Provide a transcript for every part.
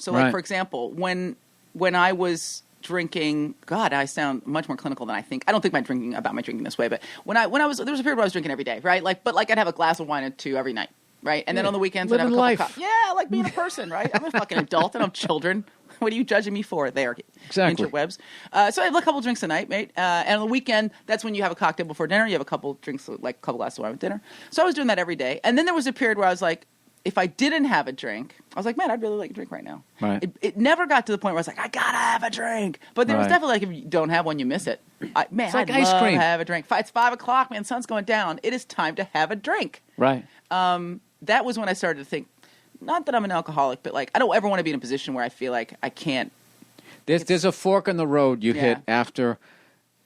So, like, for example, when I was drinking, God, I sound much more clinical than I think. I don't think about my drinking this way, but when I was, there was a period where I was drinking every day, right? Like, but like I'd have a glass of wine or two every night, right? And then on the weekends, I'd have a couple cups. Yeah, like being a person, right? I'm a fucking adult and I'm children. What are you judging me for there? Exactly. Interwebs. So I have a couple drinks a night, mate. And on the weekend, that's when you have a cocktail before dinner. You have a couple drinks, like a couple glasses of wine with dinner. So I was doing that every day. And then there was a period where I was like, if I didn't have a drink, I was like, man, I'd really like a drink right now. Right. It never got to the point where I was like, I gotta have a drink. But there was definitely like, if you don't have one, you miss it. Man, it's like I'd ice love cream. to have a drink. It's 5 o'clock, man. Sun's going down. It is time to have a drink. Right. That was when I started to think, not that I'm an alcoholic, but like I don't ever want to be in a position where I feel like I can't. There's a fork in the road you hit after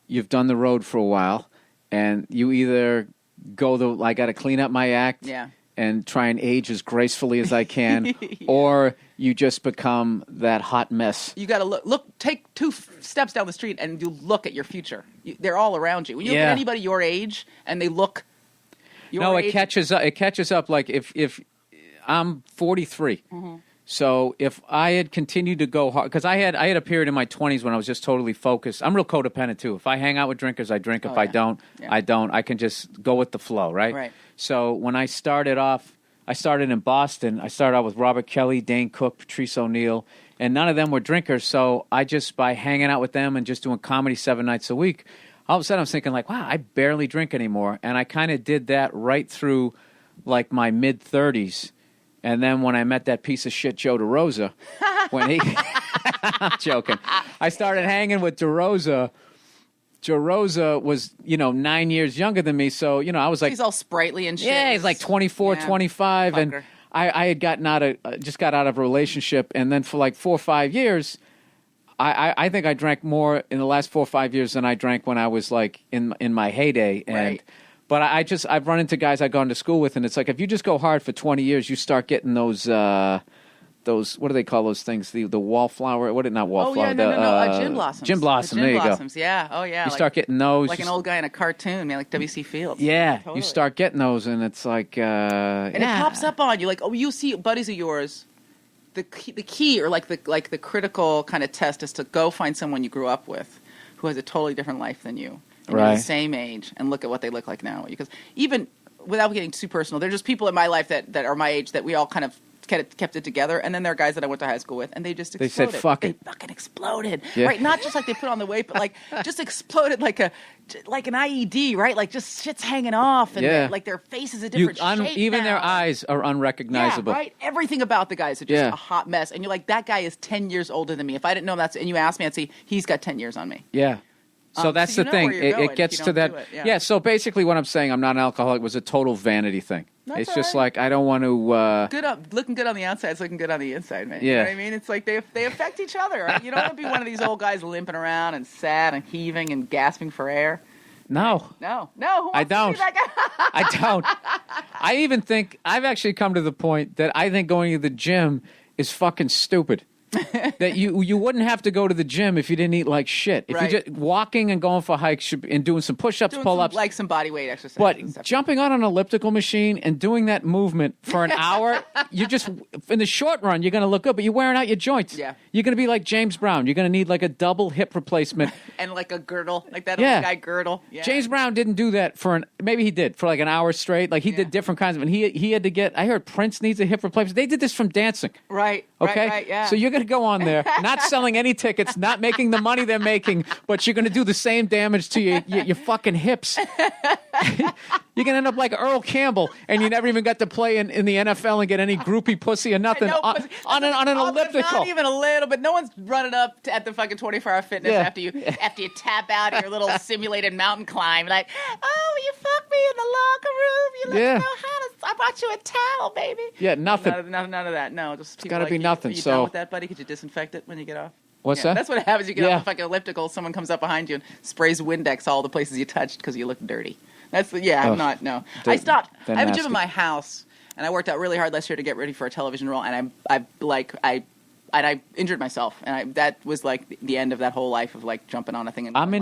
you've done the road for a while, and you either go I got to clean up my act and try and age as gracefully as I can, or you just become that hot mess. You got to take 2 steps down the street and you look at your future. They're all around you. When you look at anybody your age and they look your age. It catches up. Like if I'm 43. Mm-hmm. So if I had continued to go hard, because I had a period in my 20s when I was just totally focused. I'm real codependent too. If I hang out with drinkers, I drink. If I don't, I don't. I can just go with the flow, right? Right. So when I started off, I started in Boston. I started out with Robert Kelly, Dane Cook, Patrice O'Neill, and none of them were drinkers. So I just, by hanging out with them and just doing comedy 7 nights a week, all of a sudden I was thinking like, wow, I barely drink anymore. And I kind of did that right through like my mid-30s. And then when I met that piece of shit Joe DeRosa, when he, I'm joking, I started hanging with DeRosa. DeRosa was, 9 years younger than me, so, I was like... He's all sprightly and shit. Yeah, he's like 24, 25, fucker. and I had just got out of a relationship, and then for like 4 or 5 years, I think I drank more in the last 4 or 5 years than I drank when I was like in my heyday, and... Right. But I've run into guys I've gone to school with, and it's like if you just go hard for 20 years, you start getting those what do they call those things? The wallflower? Not wallflower? Gin blossoms. Gin blossom. There you go. Yeah. Oh yeah. You start getting those, like an old guy in a cartoon, man, like W.C. Fields. Yeah. Totally. You start getting those, and it's like and it pops up on you, like you see buddies of yours. The key, or like the critical kind of test is to go find someone you grew up with, who has a totally different life than you. And right. You're the same age, and look at what they look like now. Because even without getting too personal, they're just people in my life that are my age that we all kind of kept it together. And then there are guys that I went to high school with, and they just exploded. They said, fuck it. They fucking exploded. Yeah. Right? Not just like they put on the weight, but like just exploded like an IED, right? Like just shit's hanging off, and like their face is a different shape even now. Their eyes are unrecognizable. Yeah, right? Everything about the guys are just a hot mess. And you're like, that guy is 10 years older than me. If I didn't know and you asked me, I'd say, he's got 10 years on me. Yeah. So that's the thing. It gets to that. Yeah. So basically, what I'm saying, I'm not an alcoholic, was a total vanity thing. It's just like I don't want to. Looking good on the outside is looking good on the inside, man. Yeah. You know what I mean? It's like they affect each other. Right? You don't want to be one of these old guys limping around and sad and heaving and gasping for air. No. Who wants I don't. To be that guy? I don't. I even think I've actually come to the point that I think going to the gym is fucking stupid. That you wouldn't have to go to the gym if you didn't eat like shit. If you just walking and going for hikes and doing some push-ups, pull-ups, like some body weight exercise. But jumping on an elliptical machine and doing that movement for an hour, you just in the short run you're going to look good, but you're wearing out your joints. Yeah, you're going to be like James Brown. You're going to need like a double hip replacement and like a girdle, like that old guy girdle. Yeah. James Brown didn't do that maybe he did for like an hour straight. Like he did different kinds of, and he had to get. I heard Prince needs a hip replacement. They did this from dancing. Right. Okay. Right, yeah. So you're going to go on there, not selling any tickets, not making the money they're making, but you're going to do the same damage to your fucking hips. You're going to end up like Earl Campbell, and you never even got to play in the NFL and get any groupie pussy or nothing on an elliptical. Not even a little, but no one's running up at the fucking 24-hour fitness after you tap out your little simulated mountain climb. Like, oh, you fucked me in the locker room. You let me know how to. I brought you a towel, baby. Yeah, nothing. None of that. No, just it's got to be nothing. Are you done with that, buddy? Could you disinfect it when you get off? What's that? That's what happens. You get off the fucking elliptical. Someone comes up behind you and sprays Windex all the places you touched because you look dirty. I'm not. No, I stopped. I have a gym in my house, and I worked out really hard last year to get ready for a television role, and I injured myself, and that was like the end of that whole life of like jumping on a thing. And I'm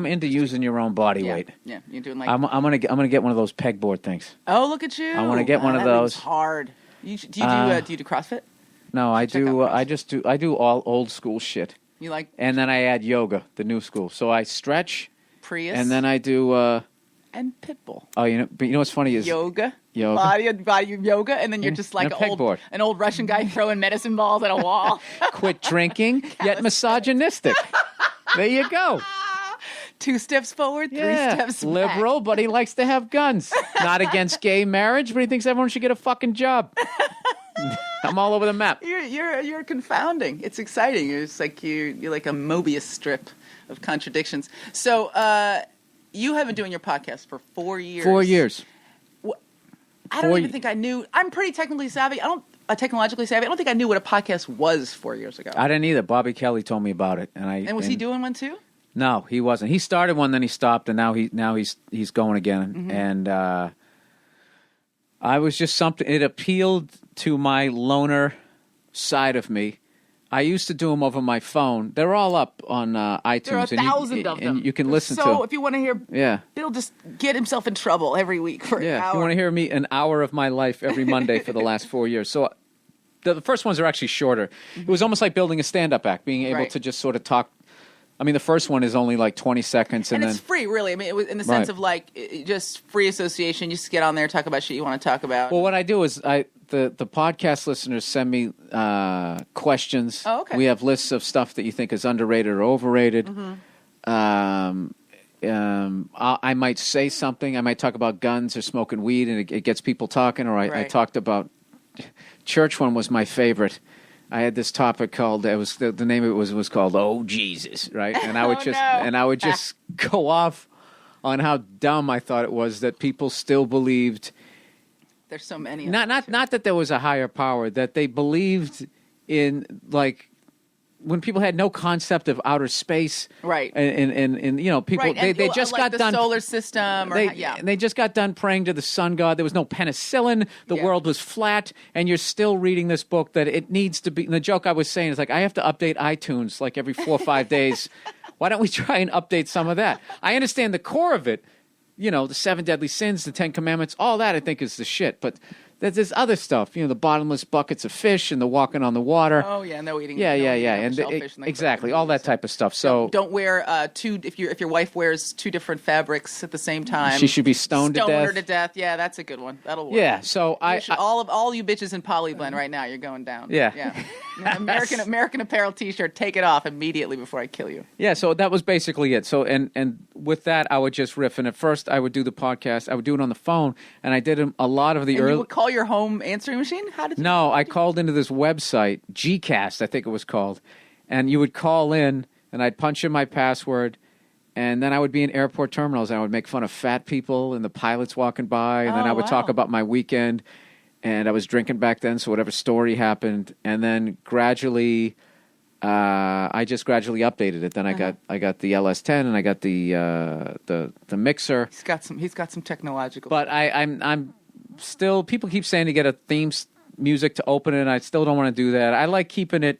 into using your own body weight. Yeah, you're doing like. I'm gonna get one of those pegboard things. Oh, look at you! I want to get one of those. Hard. Do you do CrossFit? No, I do. I do all old school shit. You like? And then I add yoga, the new school. So I stretch. Prius. And then I do. And Pitbull. Oh, but you know what's funny is yoga. Yoga. Body yoga, and then you're just like an old Russian guy throwing medicine balls at a wall. Quit drinking, yet misogynistic. There you go. 2 steps forward, 3 steps back. Liberal, but he likes to have guns. Not against gay marriage, but he thinks everyone should get a fucking job. I'm all over the map. You're confounding. It's exciting. It's like you're like a Mobius strip of contradictions. So you have been doing your podcast for 4 years. 4 years. I don't even think I knew. I'm pretty technically savvy. Technologically savvy. I don't think I knew what a podcast was 4 years ago. I didn't either. Bobby Kelly told me about it, and was he doing one too? No, he wasn't. He started one, then he stopped, and now he's going again. Mm-hmm. And I was just something. It appealed to my loner side of me. I used to do them over my phone. They're all up on iTunes. There are 1,000 of them. And you can listen to. So if you want to hear, Bill'll just get himself in trouble every week for an hour. If you want to hear me an hour of my life every Monday for the last 4 years. So the first ones are actually shorter. Mm-hmm. It was almost like building a stand-up act, being able to just sort of talk. I mean, the first one is only like 20 seconds. And then, it's free, really. I mean, it was in the sense of like just free association. You just get on there, talk about shit you want to talk about. Well, what I do is the podcast listeners send me questions. Oh, okay. We have lists of stuff that you think is underrated or overrated. Mm-hmm. I might say something. I might talk about guns or smoking weed, and it gets people talking. Or I talked about church. One was my favorite. I had this topic called. It was the name of it was called "Oh Jesus," right? And I would just go off on how dumb I thought it was that people still believed. There's so many. Not that there was a higher power, that they believed in, like, when people had no concept of outer space, right? And you know, people they just like got the done solar system, they just got done praying to the sun god. There was no penicillin. The world was flat, and you're still reading this book that it needs to be. And the joke I was saying is like, I have to update iTunes like every 4 or 5 days. Why don't we try and update some of that? I understand the core of it. You know, the 7 deadly sins, the 10 commandments, all that I think is the shit. But there's other stuff, you know, the bottomless buckets of fish and the walking on the water. Oh yeah, no eating. Yeah, and exactly all that type of stuff. So don't wear two. If your wife wears 2 different fabrics at the same time, she should be stoned to death. Stone her to death. Yeah, that's a good one. That'll work. Yeah. So all you bitches in Polyblend right now, you're going down. Yeah. American Apparel T-shirt. Take it off immediately before I kill you. Yeah. So that was basically it. So and with that, I would just riff. And at first, I would do the podcast. I would do it on the phone, and I did a lot of the early. You would call your home answering machine? How did you? No, I called into this website, Gcast, I think it was called, and you would call in, and I'd punch in my password, and then I would be in airport terminals, and I would make fun of fat people and the pilots walking by, and then I would talk about my weekend, and I was drinking back then, so whatever story happened, and then gradually, I just gradually updated it. Then I got the LS10, and I got the mixer. He's got some technological. But I'm still, people keep saying to get a theme music to open it, and I still don't want to do that. I like keeping it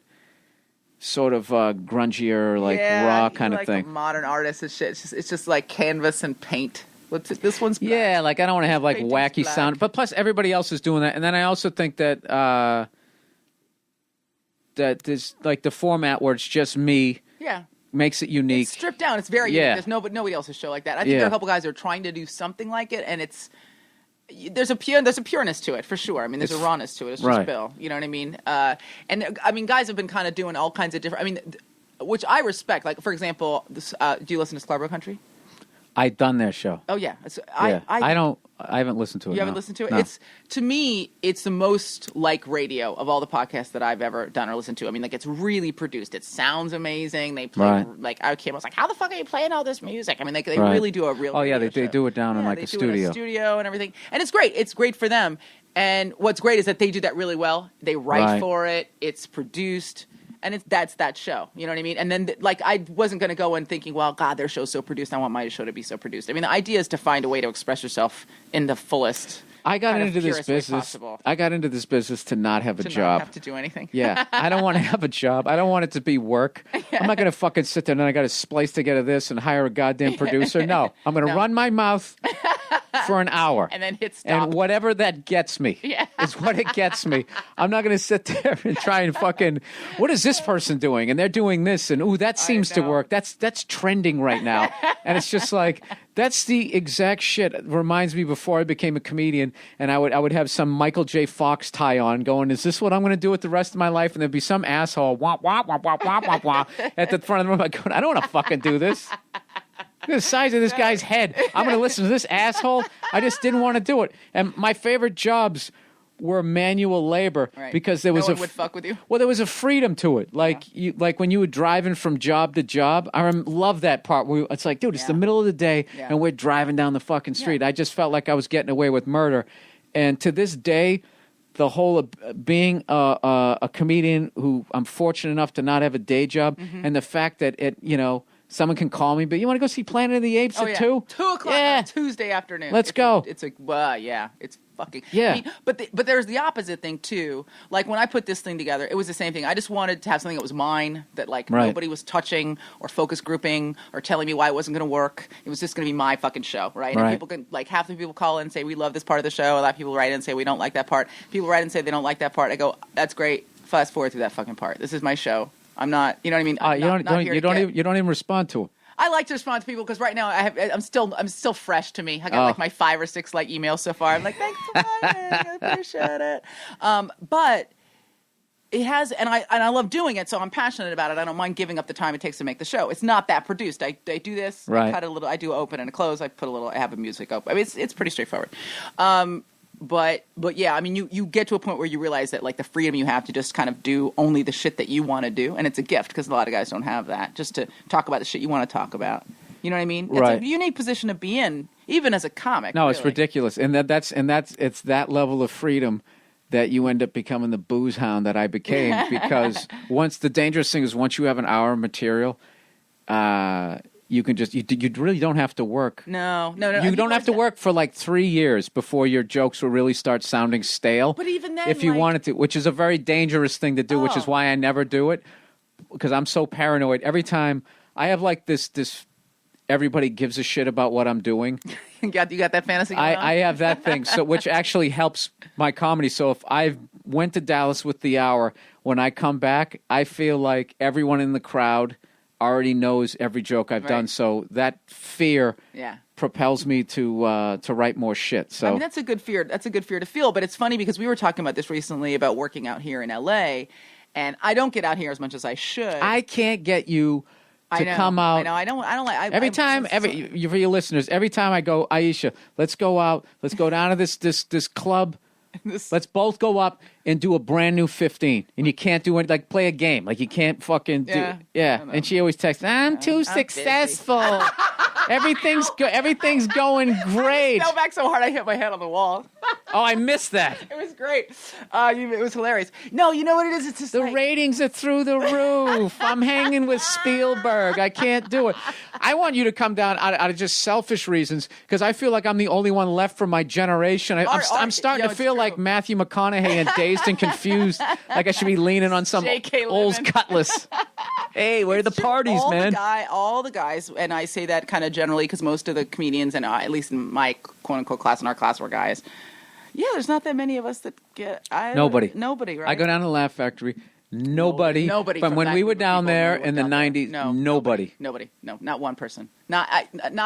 sort of grungier, like raw kind of thing. A modern artist and shit. It's just like canvas and paint. This one's black. Yeah, like I don't want to have like wacky sound. But plus everybody else is doing that. And then I also think that that there's like the format where it's just me. Yeah. Makes it unique. It's stripped down. It's very unique. There's nobody else's show like that. I think there are a couple guys who are trying to do something like it, and there's a pureness to it for sure. I mean, there's a rawness to it. It's just Bill. You know what I mean? And I mean, guys have been kind of doing all kinds of different. I mean, which I respect. Like for example, do you listen to Scarborough Country? I've done their show. Oh yeah, I haven't listened to it. You haven't listened to it? No. To me, it's the most like radio of all the podcasts that I've ever done or listened to. I mean, like it's really produced. It sounds amazing. They play like I was like, how the fuck are you playing all this music? I mean, they really do a real. Oh yeah, they do it down in like a studio. They do it in a studio and everything, and it's great. It's great for them. And what's great is that they do that really well. They write for it. It's produced. And that's that show, you know what I mean? And then, like, I wasn't going to go in thinking, well, God, their show's so produced. I want my show to be so produced. I mean, the idea is to find a way to express yourself in the fullest. I got into this business. I got into this business to not have a job. Not have to do anything. Yeah, I don't want to have a job. I don't want it to be work. I'm not going to fucking sit there and I got to splice together this and hire a goddamn producer. No, I'm going to run my mouth for an hour. And then hit stop. And whatever that gets me is what it gets me. I'm not going to sit there and try and fucking, what is this person doing? And they're doing this. And, ooh, that seems to work. That's trending right now. And it's just like, that's the exact shit. It reminds me before I became a comedian, and I would have some Michael J. Fox tie on going, is this what I'm going to do with the rest of my life? And there'd be some asshole wah, wah, wah, wah, wah, wah, wah, at the front of the room. I go, I don't want to fucking do this. Look at the size of this guy's head. I'm going to listen to this asshole. I just didn't want to do it. And my favorite jobs were manual labor because there was no one would fuck with you. Well, there was a freedom to it. Like like when you were driving from job to job. I love that part where it's like, dude, it's the middle of the day and we're driving down the fucking street. I just felt like I was getting away with murder. And to this day, the whole of being a comedian who I'm fortunate enough to not have a day job, and the fact that someone can call me, but you want to go see Planet of the Apes at 2? 2 o'clock on Tuesday afternoon. Let's go. It's like, it's fucking. Yeah. I mean, but there's the opposite thing, too. Like, when I put this thing together, it was the same thing. I just wanted to have something that was mine, that, like, nobody was touching or focus grouping or telling me why it wasn't going to work. It was just going to be my fucking show, right? And people can, like, half the people call in and say, we love this part of the show. A lot of people write in and say, we don't like that part. People write in and say they don't like that part. I go, that's great. Fast forward through that fucking part. This is my show. I'm not, you know what I mean? You don't even respond to them. I like to respond to people because right now I'm still fresh to me. I got like my 5 or 6 like emails so far. I'm like, thanks for writing. I appreciate it. But it has, and I love doing it, so I'm passionate about it. I don't mind giving up the time it takes to make the show. It's not that produced. I do this, I cut a little. I do open and a close. I have a music open. I mean, it's pretty straightforward. But yeah, I mean, you get to a point where you realize that, like, the freedom you have to just kind of do only the shit that you want to do, and it's a gift because a lot of guys don't have that, just to talk about the shit you want to talk about. You know what I mean? Right. It's a unique position to be in, even as a comic. No, really. It's ridiculous, and it's that level of freedom that you end up becoming the booze hound that I became because the dangerous thing is once you have an hour of material, you can just you really don't have to work. No. You don't have to work for like 3 years before your jokes will really start sounding stale. But even then, if you wanted to, which is a very dangerous thing to do, which is why I never do it, because I'm so paranoid. Every time I have like this everybody gives a shit about what I'm doing. you got that fantasy going on? I have that thing, so which actually helps my comedy. So if I went to Dallas with the hour, when I come back, I feel like everyone in the crowd already knows every joke I've done, so that fear propels me to write more shit. So I mean, that's a good fear. That's a good fear to feel. But it's funny because we were talking about this recently about working out here in LA, and I don't get out here as much as I should. I can't get you to come out. I know. I don't like. For your listeners, every time I go, Aisha, let's go out. Let's go down to this club. Let's both go up and do a brand new 15, and you can't do it. Like, play a game. Like, you can't fucking do. Yeah. And she always texts, "I'm too successful. Everything's going great." I fell back so hard I hit my head on the wall. Oh, I missed that. It was great. It was hilarious. No, you know what it is? It's just the ratings are through the roof. I'm hanging with Spielberg. I can't do it. I want you to come down out of just selfish reasons because I feel like I'm the only one left from my generation. I'm starting to feel like Matthew McConaughey and Dazed and Confused. Like I should be leaning on some old cutlass. Hey, where are the parties, man? All the guys, and I say that kind of generally because most of the comedians, and at least in my quote-unquote class, in our class, were guys. Yeah, there's not that many of us that get... Nobody, right? I go down to the Laugh Factory. Nobody. From when we were down there in the 90s, nobody. Nobody. No, not one person. Not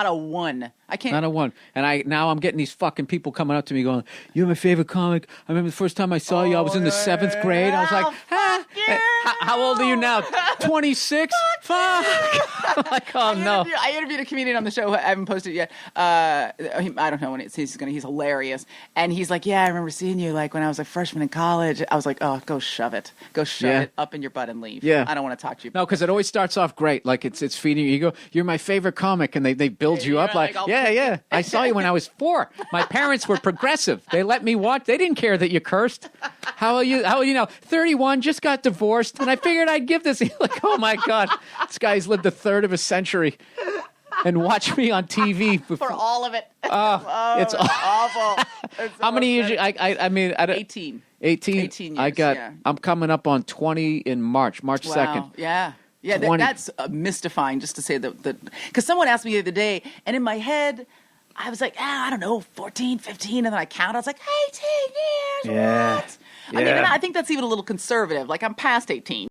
a one. I can't. Not a one. And now I'm getting these fucking people coming up to me going, "You're my favorite comic. I remember the first time I saw you, I was in the 7th grade." I was like, how old are you now? 26? Fuck. I'm like, oh, no. I interviewed a comedian on the show. I haven't posted it yet. I don't know when he's hilarious. And he's like, yeah, I remember seeing you like when I was a freshman in college. I was like, oh, go shove it. Go shove it up in your butt and leave. Yeah. I don't want to talk to you. No, because it always starts off great. Like it's feeding you. You go, you're my favorite comic. And they build you up like yeah. I saw you when I was 4. My parents were progressive. They let me watch. They didn't care that you cursed. How are you now? 31, just got divorced. And I figured I'd give this. Like, oh my God, this guy's lived a third of a century and watch me on TV. For all of it. It's awful. How many years? I mean, 18. 18 years, I'm coming up on 20 in March 2nd. Yeah. Yeah, that's mystifying just to say that. Because someone asked me the other day, and in my head, I was like, I don't know, 14, 15, and then I counted. I was like, 18 years. Yeah. What? I mean, and I think that's even a little conservative. Like, I'm past 18.